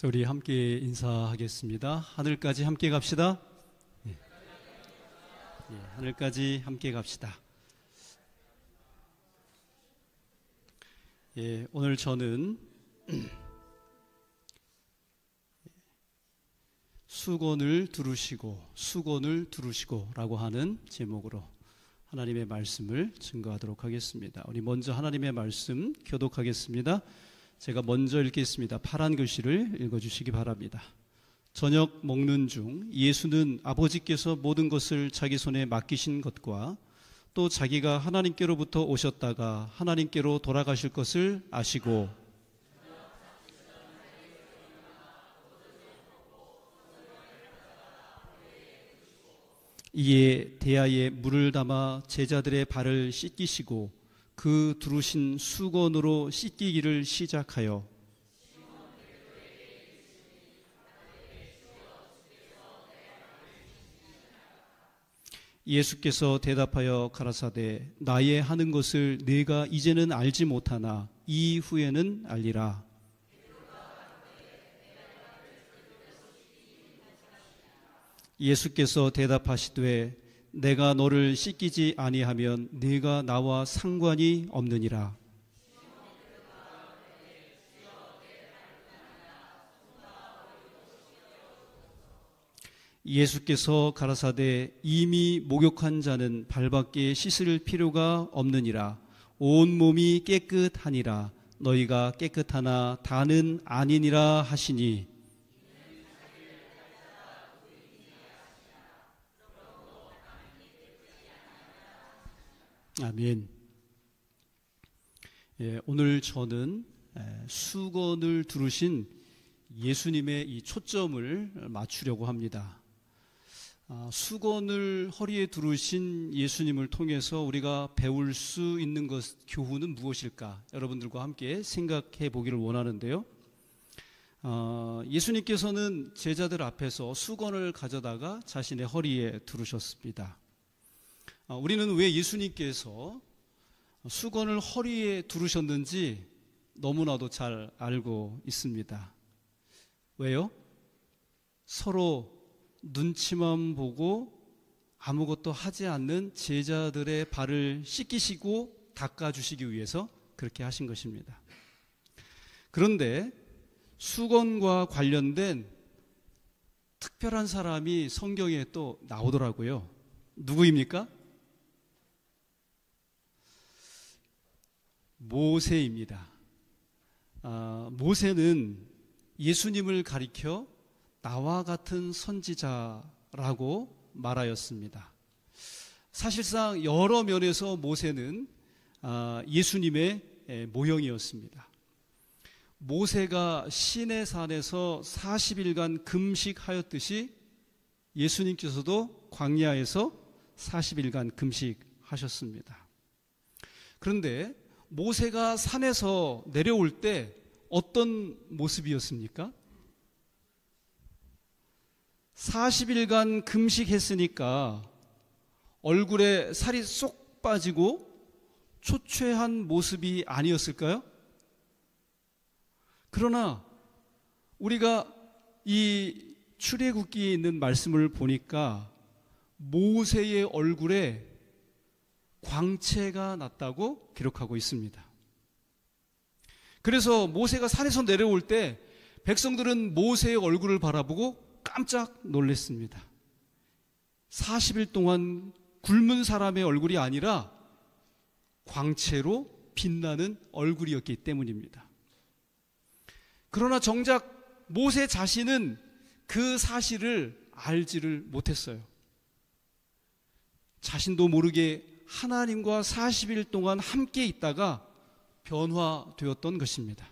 우리 함께 인사하겠습니다. 하늘까지 함께 갑시다. 하늘까지 함께 갑시다. 오늘 저는 수건을 두르시고 라고 하는 제목으로 하나님의 말씀을 증거하도록 하겠습니다. 우리 먼저 하나님의 말씀 교독하겠습니다. 제가 먼저 읽겠습니다. 파란 글씨를 읽어주시기 바랍니다. 저녁 먹는 중 예수는 아버지께서 모든 것을 자기 손에 맡기신 것과 또 자기가 하나님께로부터 오셨다가 하나님께로 돌아가실 것을 아시고 이에 대야에 물을 담아 제자들의 발을 씻기시고 그 두르신 수건으로 씻기기를 시작하여 예수께서 대답하여 가라사대 나의 하는 것을 네가 이제는 알지 못하나 이후에는 알리라. 예수께서 대답하시되 내가 너를 씻기지 아니하면 네가 나와 상관이 없느니라. 예수께서 가라사대 이미 목욕한 자는 발밖에 씻을 필요가 없느니라. 온 몸이 깨끗하니라. 너희가 깨끗하나 다는 아니니라 하시니 아멘. 오늘 저는 수건을 두르신 예수님의 이 초점을 맞추려고 합니다. 수건을 허리에 두르신 예수님을 통해서 우리가 배울 수 있는 교훈은 무엇일까? 여러분들과 함께 생각해 보기를 원하는데요. 예수님께서는 제자들 앞에서 수건을 가져다가 자신의 허리에 두르셨습니다. 우리는 왜 예수님께서 수건을 허리에 두르셨는지 너무나도 잘 알고 있습니다. 왜요? 서로 눈치만 보고 아무것도 하지 않는 제자들의 발을 씻기시고 닦아주시기 위해서 그렇게 하신 것입니다. 그런데 수건과 관련된 특별한 사람이 성경에 또 나오더라고요. 누구입니까? 모세입니다. 모세는 예수님을 가리켜 나와 같은 선지자라고 말하였습니다. 사실상 여러 면에서 모세는 예수님의 모형이었습니다. 모세가 시내산에서 40일간 금식하였듯이 예수님께서도 광야에서 40일간 금식하셨습니다. 그런데 모세가 산에서 내려올 때 어떤 모습이었습니까? 40일간 금식했으니까 얼굴에 살이 쏙 빠지고 초췌한 모습이 아니었을까요? 그러나 우리가 이 출애굽기에 있는 말씀을 보니까 모세의 얼굴에 광채가 났다고 기록하고 있습니다. 그래서 모세가 산에서 내려올 때 백성들은 모세의 얼굴을 바라보고 깜짝 놀랐습니다. 40일 동안 굶은 사람의 얼굴이 아니라 광채로 빛나는 얼굴이었기 때문입니다. 그러나 정작 모세 자신은 그 사실을 알지를 못했어요. 자신도 모르게 하나님과 40일 동안 함께 있다가 변화되었던 것입니다.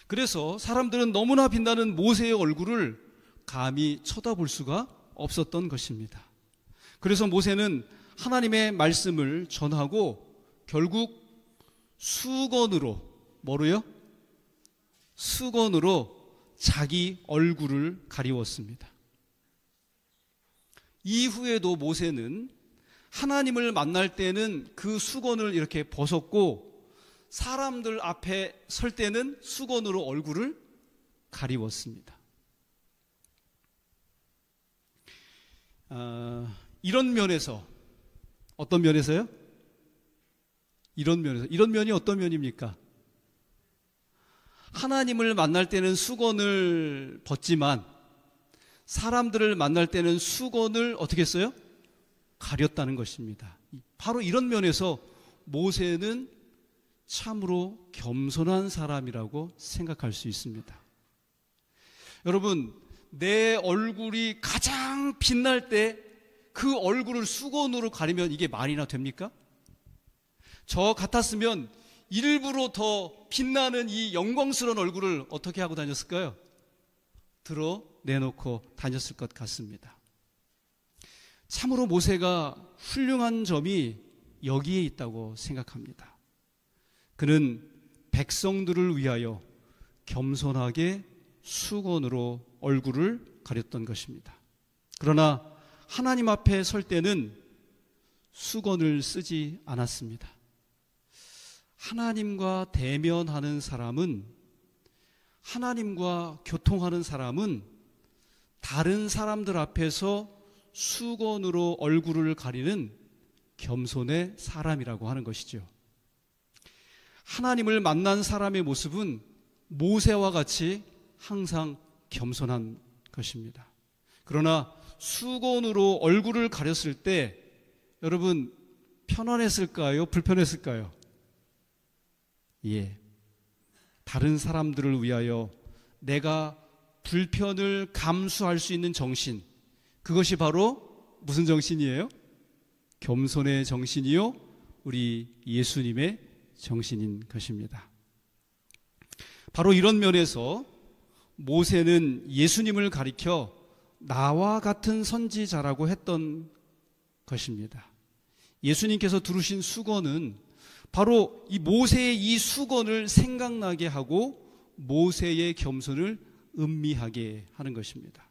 그래서 사람들은 너무나 빛나는 모세의 얼굴을 감히 쳐다볼 수가 없었던 것입니다. 그래서 모세는 하나님의 말씀을 전하고 결국 수건으로, 뭐로요? 수건으로 자기 얼굴을 가리웠습니다. 이후에도 모세는 하나님을 만날 때는 그 수건을 이렇게 벗었고 사람들 앞에 설 때는 수건으로 얼굴을 가리웠습니다. 이런 면에서, 어떤 면에서요? 이런 면이 어떤 면입니까? 하나님을 만날 때는 수건을 벗지만 사람들을 만날 때는 수건을 어떻게 했어요? 가렸다는 것입니다. 바로 이런 면에서 모세는 참으로 겸손한 사람이라고 생각할 수 있습니다. 여러분, 내 얼굴이 가장 빛날 때 그 얼굴을 수건으로 가리면 이게 말이나 됩니까? 저 같았으면 일부러 더 빛나는 이 영광스러운 얼굴을 어떻게 하고 다녔을까요? 드러내놓고 다녔을 것 같습니다. 참으로 모세가 훌륭한 점이 여기에 있다고 생각합니다. 그는 백성들을 위하여 겸손하게 수건으로 얼굴을 가렸던 것입니다. 그러나 하나님 앞에 설 때는 수건을 쓰지 않았습니다. 하나님과 대면하는 사람은, 하나님과 교통하는 사람은 다른 사람들 앞에서 수건으로 얼굴을 가리는 겸손의 사람이라고 하는 것이죠. 하나님을 만난 사람의 모습은 모세와 같이 항상 겸손한 것입니다. 그러나 수건으로 얼굴을 가렸을 때 여러분 편안했을까요? 불편했을까요? 예. 다른 사람들을 위하여 내가 불편을 감수할 수 있는 정신, 그것이 바로 무슨 정신이에요? 겸손의 정신이요, 우리 예수님의 정신인 것입니다. 바로 이런 면에서 모세는 예수님을 가리켜 나와 같은 선지자라고 했던 것입니다. 예수님께서 두르신 수건은 바로 이 모세의 이 수건을 생각나게 하고 모세의 겸손을 음미하게 하는 것입니다.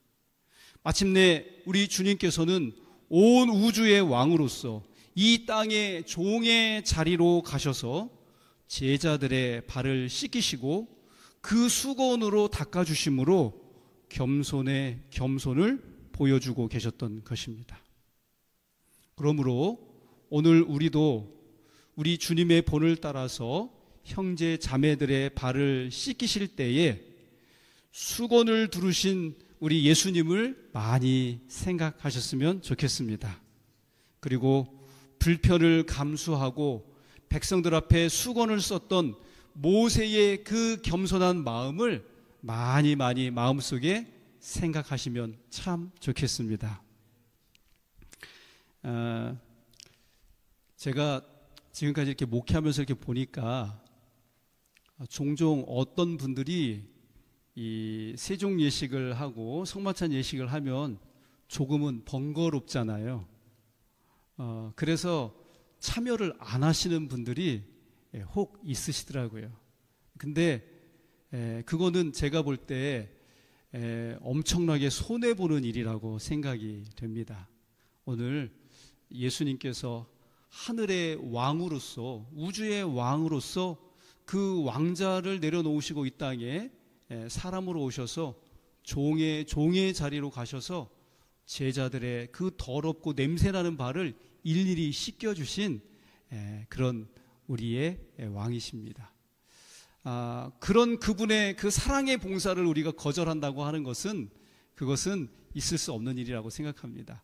마침내 우리 주님께서는 온 우주의 왕으로서 이 땅의 종의 자리로 가셔서 제자들의 발을 씻기시고 그 수건으로 닦아주심으로 겸손의 겸손을 보여주고 계셨던 것입니다. 그러므로 오늘 우리도 우리 주님의 본을 따라서 형제 자매들의 발을 씻기실 때에 수건을 두르신 우리 예수님을 많이 생각하셨으면 좋겠습니다. 그리고 불편을 감수하고 백성들 앞에 수건을 썼던 모세의 그 겸손한 마음을 많이 마음속에 생각하시면 참 좋겠습니다. 제가 지금까지 이렇게 목회하면서 이렇게 보니까 종종 어떤 분들이 이 세종 예식을 하고 성만찬 예식을 하면 조금은 번거롭잖아요. 그래서 참여를 안 하시는 분들이 혹 있으시더라고요. 근데 그거는 제가 볼 때 엄청나게 손해보는 일이라고 생각이 됩니다. 오늘 예수님께서 하늘의 왕으로서, 우주의 왕으로서 그 왕자를 내려놓으시고 이 땅에 사람으로 오셔서 종의 자리로 가셔서 제자들의 그 더럽고 냄새나는 발을 일일이 씻겨주신 그런 우리의 왕이십니다. 그런 그분의 그 사랑의 봉사를 우리가 거절한다고 하는 것은, 그것은 있을 수 없는 일이라고 생각합니다.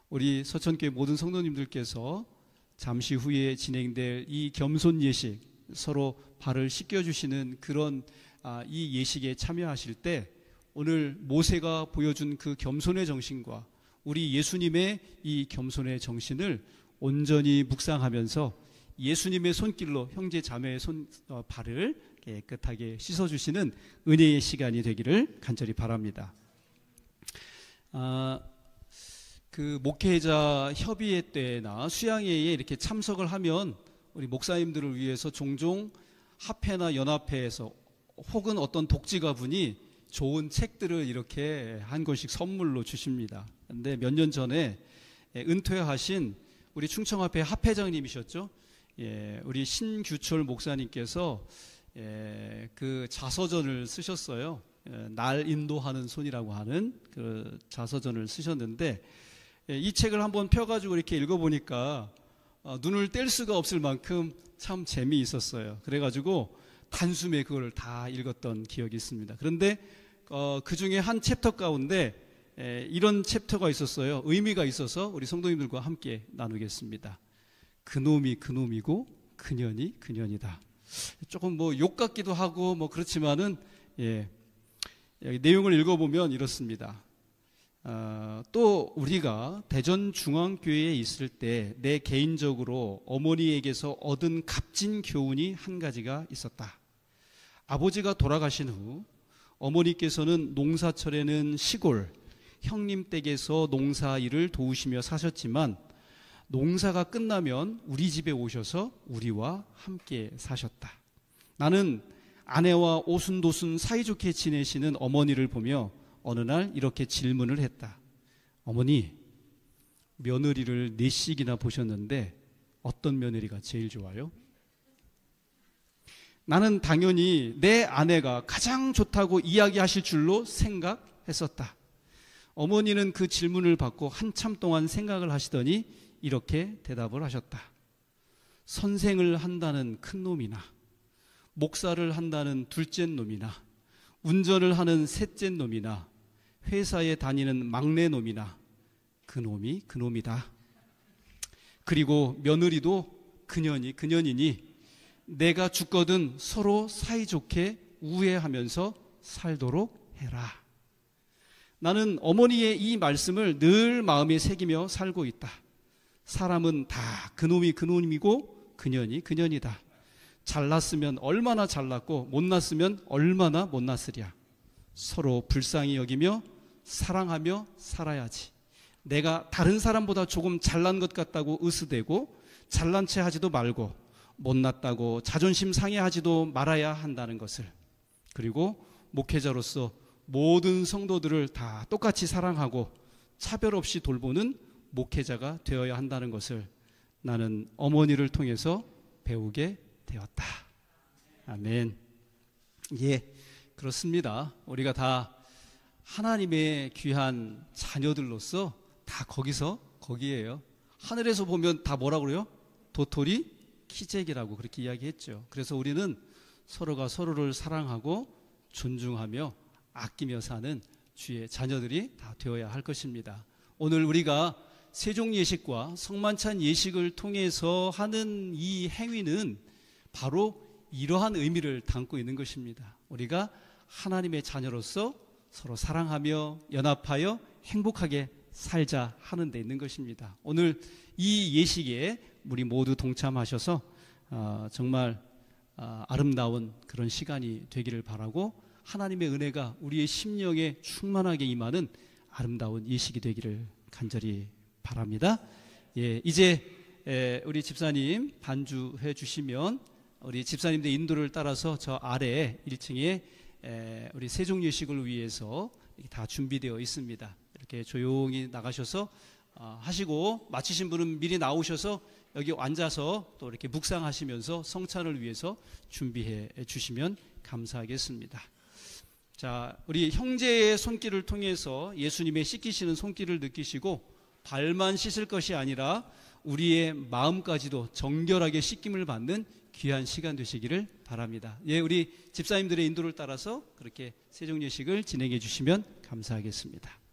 우리 서천교회 모든 성도님들께서 잠시 후에 진행될 이 겸손 예식, 서로 발을 씻겨주시는 그런 이 예식에 참여하실 때 오늘 모세가 보여준 그 겸손의 정신과 우리 예수님의 이 겸손의 정신을 온전히 묵상하면서 예수님의 손길로 형제 자매의 발을 깨끗하게 씻어주시는 은혜의 시간이 되기를 간절히 바랍니다. 그 목회자 협의회 때나 수양회에 이렇게 참석을 하면 우리 목사님들을 위해서 종종 합회나 연합회에서 혹은 어떤 독지가분이 좋은 책들을 이렇게 한 권씩 선물로 주십니다. 그런데 몇 년 전에 은퇴하신 우리 충청합회 합회장님이셨죠. 우리 신규철 목사님께서 그 자서전을 쓰셨어요. 날 인도하는 손이라고 하는 그 자서전을 쓰셨는데, 이 책을 한번 펴가지고 이렇게 읽어보니까 눈을 뗄 수가 없을 만큼 참 재미있었어요. 그래가지고 단숨에 그걸 다 읽었던 기억이 있습니다. 그런데 그 중에 한 챕터 가운데 이런 챕터가 있었어요. 의미가 있어서 우리 성도님들과 함께 나누겠습니다. 그놈이 그놈이고 그년이 그년이다. 조금 뭐 욕 같기도 하고 뭐 그렇지만은 여기 내용을 읽어보면 이렇습니다. 또 우리가 대전중앙교회에 있을 때 내 개인적으로 어머니에게서 얻은 값진 교훈이 한 가지가 있었다. 아버지가 돌아가신 후 어머니께서는 농사철에는 시골 형님 댁에서 농사 일을 도우시며 사셨지만 농사가 끝나면 우리 집에 오셔서 우리와 함께 사셨다. 나는 아내와 오순도순 사이좋게 지내시는 어머니를 보며 어느 날 이렇게 질문을 했다. 어머니, 며느리를 4씩이나 보셨는데 어떤 며느리가 제일 좋아요? 나는 당연히 내 아내가 가장 좋다고 이야기하실 줄로 생각했었다. 어머니는 그 질문을 받고 한참 동안 생각을 하시더니 이렇게 대답을 하셨다. 선생을 한다는 큰 놈이나 목사를 한다는 둘째 놈이나 운전을 하는 셋째 놈이나 회사에 다니는 막내 놈이나 그놈이 그놈이다. 그리고 며느리도 그년이 그년이니 내가 죽거든 서로 사이좋게 우애하면서 살도록 해라. 나는 어머니의 이 말씀을 늘 마음에 새기며 살고 있다. 사람은 다 그놈이 그놈이고 그년이 그년이다. 잘났으면 얼마나 잘났고 못났으면 얼마나 못났으랴. 서로 불쌍히 여기며 사랑하며 살아야지. 내가 다른 사람보다 조금 잘난 것 같다고 으스대고 잘난 체 하지도 말고 못났다고 자존심 상해하지도 말아야 한다는 것을, 그리고 목회자로서 모든 성도들을 다 똑같이 사랑하고 차별 없이 돌보는 목회자가 되어야 한다는 것을 나는 어머니를 통해서 배우게 되었다. 아멘. 예, 그렇습니다. 우리가 다 하나님의 귀한 자녀들로서 다 거기에요. 하늘에서 보면 다 뭐라고 그래요? 도토리 키재기라고 그렇게 이야기했죠. 그래서 우리는 서로가 서로를 사랑하고 존중하며 아끼며 사는 주의 자녀들이 다 되어야 할 것입니다. 오늘 우리가 세종 예식과 성만찬 예식을 통해서 하는 이 행위는 바로 이러한 의미를 담고 있는 것입니다. 우리가 하나님의 자녀로서 서로 사랑하며 연합하여 행복하게 살자 하는 데 있는 것입니다. 오늘 이 예식에 우리 모두 동참하셔서 정말 아름다운 그런 시간이 되기를 바라고, 하나님의 은혜가 우리의 심령에 충만하게 임하는 아름다운 예식이 되기를 간절히 바랍니다. 예, 이제 우리 집사님 반주해 주시면 우리 집사님들 인도를 따라서 저 아래 1층에 우리 세종 예식을 위해서 다 준비되어 있습니다. 이렇게 조용히 나가셔서 하시고 마치신 분은 미리 나오셔서 여기 앉아서 또 이렇게 묵상하시면서 성찬을 위해서 준비해 주시면 감사하겠습니다. 자, 우리 형제의 손길을 통해서 예수님의 씻기시는 손길을 느끼시고 발만 씻을 것이 아니라 우리의 마음까지도 정결하게 씻김을 받는 귀한 시간 되시기를 바랍니다. 예, 우리 집사님들의 인도를 따라서 그렇게 세종 예식을 진행해 주시면 감사하겠습니다.